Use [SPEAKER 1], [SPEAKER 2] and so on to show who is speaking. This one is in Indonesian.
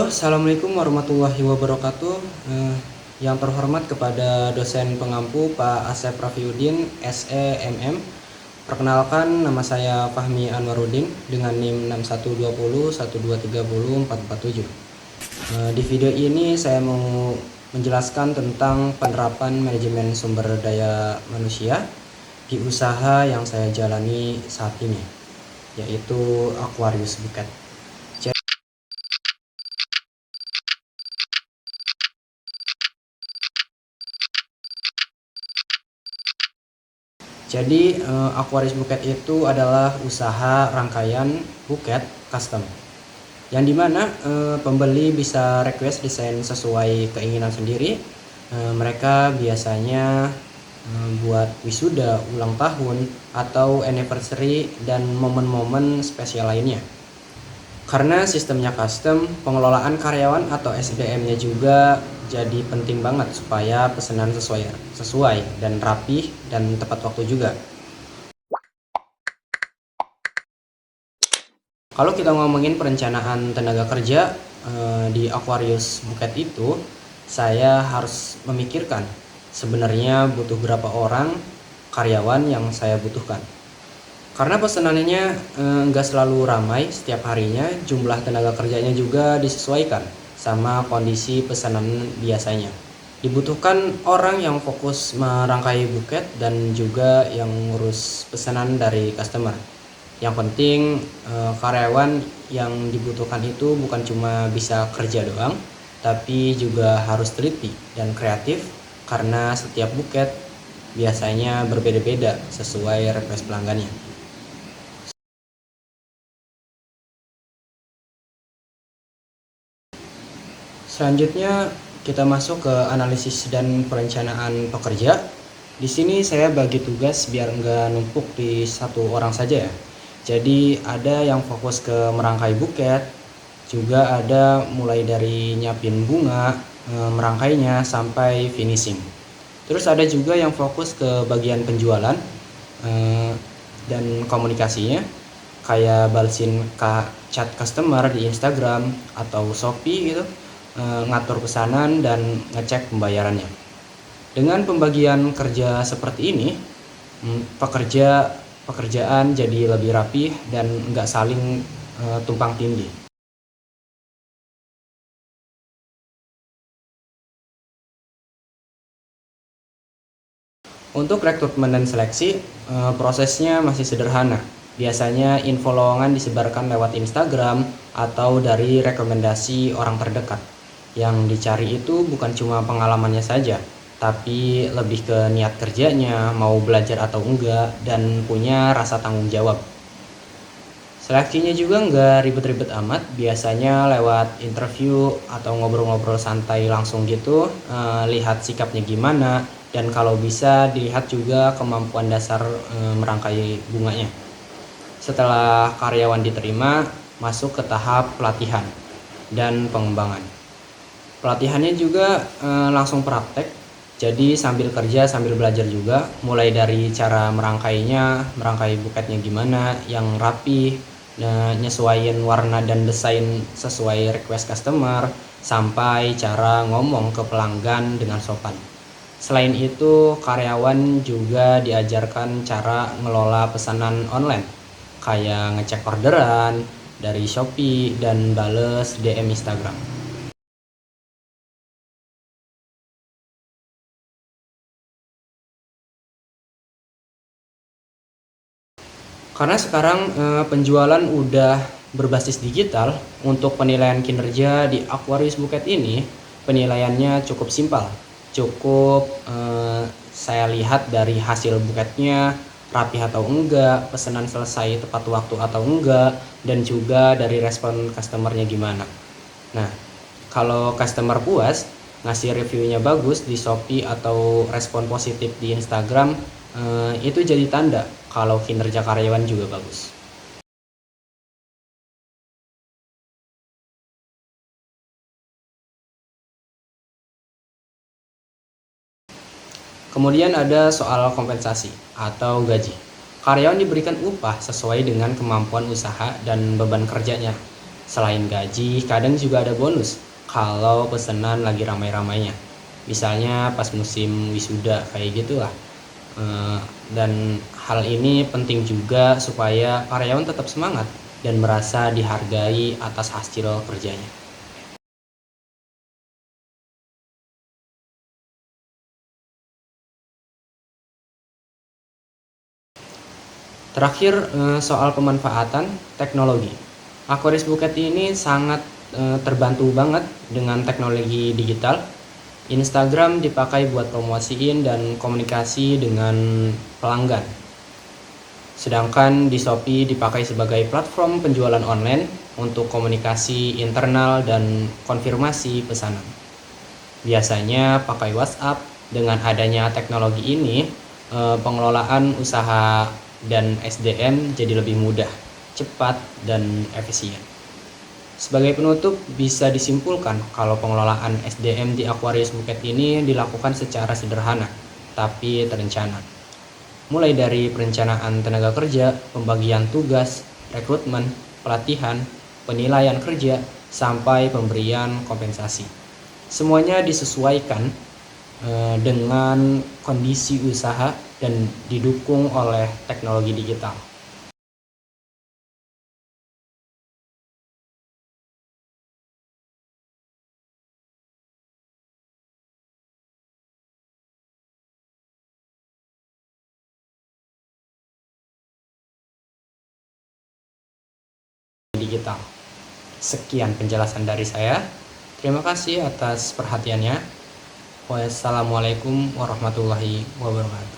[SPEAKER 1] Halo, Assalamualaikum warahmatullahi wabarakatuh. Yang terhormat kepada dosen pengampu Pak Asep Rafiuddin, SEMM. Perkenalkan, nama saya Fahmi Anwarudin dengan NIM 612012304447. Di video ini saya mau menjelaskan tentang penerapan manajemen sumber daya manusia di usaha yang saya jalani saat ini, yaitu Aquarius Buket. Jadi Aquarius Buket itu adalah usaha rangkaian buket custom, yang dimana pembeli bisa request desain sesuai keinginan sendiri. Mereka biasanya buat wisuda, ulang tahun, atau anniversary dan momen-momen spesial lainnya. Karena sistemnya custom, pengelolaan karyawan atau SDM-nya juga jadi penting banget supaya pesanan sesuai dan rapih dan tepat waktu juga. Kalau kita ngomongin perencanaan tenaga kerja di Aquarius Buket itu, saya harus memikirkan sebenarnya butuh berapa orang karyawan yang saya butuhkan. Karena pesanannya nggak selalu ramai setiap harinya, jumlah tenaga kerjanya juga disesuaikan sama kondisi pesanan biasanya. Dibutuhkan orang yang fokus merangkai buket dan juga yang ngurus pesanan dari customer. Yang penting karyawan yang dibutuhkan itu bukan cuma bisa kerja doang, tapi juga harus teliti dan kreatif karena setiap buket biasanya berbeda-beda sesuai request pelanggannya. Selanjutnya kita masuk ke analisis dan perencanaan pekerja. Di sini saya bagi tugas biar nggak numpuk di satu orang saja ya. Jadi ada yang fokus ke merangkai buket, juga ada mulai dari nyiapin bunga, merangkainya sampai finishing. Terus ada juga yang fokus ke bagian penjualan dan komunikasinya, kayak balesin chat customer di Instagram atau Shopee gitu, ngatur pesanan dan ngecek pembayarannya. Dengan pembagian kerja seperti ini, pekerjaan jadi lebih rapih dan nggak saling tumpang tindih. Untuk rekrutmen dan seleksi, prosesnya masih sederhana. Biasanya info lowongan disebarkan lewat Instagram atau dari rekomendasi orang terdekat. Yang dicari itu bukan cuma pengalamannya saja, tapi lebih ke niat kerjanya, mau belajar atau enggak, dan punya rasa tanggung jawab. Seleksinya juga nggak ribet-ribet amat, biasanya lewat interview atau ngobrol-ngobrol santai langsung gitu, lihat sikapnya gimana, dan kalau bisa dilihat juga kemampuan dasar merangkai bunganya. Setelah karyawan diterima, masuk ke tahap pelatihan dan pengembangan. Pelatihannya juga langsung praktek, jadi sambil kerja sambil belajar juga, mulai dari cara merangkai buketnya gimana yang rapi, nyesuaiin warna dan desain sesuai request customer, sampai cara ngomong ke pelanggan dengan sopan. Selain itu, karyawan juga diajarkan cara ngelola pesanan online, kayak ngecek orderan dari Shopee dan bales DM Instagram. Karena sekarang penjualan udah berbasis digital, untuk penilaian kinerja di Aquarius Buket ini penilaiannya cukup simpel. Cukup saya lihat dari hasil buketnya rapi atau enggak, pesanan selesai tepat waktu atau enggak, dan juga dari respon customernya gimana. Nah, kalau customer puas, ngasih reviewnya bagus di Shopee atau respon positif di Instagram, itu jadi tanda kalau kinerja karyawan juga bagus. Kemudian ada soal kompensasi atau gaji. Karyawan diberikan upah sesuai dengan kemampuan usaha dan beban kerjanya. Selain gaji, kadang juga ada bonus kalau pesanan lagi ramai-ramainya. Misalnya pas musim wisuda kayak gitulah. Eh, Dan hal ini penting juga supaya karyawan tetap semangat dan merasa dihargai atas hasil kerjanya. Terakhir, soal pemanfaatan teknologi. Aquarius Bukit ini sangat terbantu banget dengan teknologi digital. Instagram dipakai buat promosiin dan komunikasi dengan pelanggan. Sedangkan di Shopee dipakai sebagai platform penjualan online untuk komunikasi internal dan konfirmasi pesanan. Biasanya pakai WhatsApp. Dengan adanya teknologi ini, pengelolaan usaha dan SDM jadi lebih mudah, cepat, dan efisien. Sebagai penutup, bisa disimpulkan kalau pengelolaan SDM di Aquarius Bukit ini dilakukan secara sederhana, tapi terencana. Mulai dari perencanaan tenaga kerja, pembagian tugas, rekrutmen, pelatihan, penilaian kerja, sampai pemberian kompensasi. Semuanya disesuaikan dengan kondisi usaha dan didukung oleh teknologi digital. Digital. Sekian penjelasan dari saya. Terima kasih atas perhatiannya. Wassalamualaikum warahmatullahi wabarakatuh.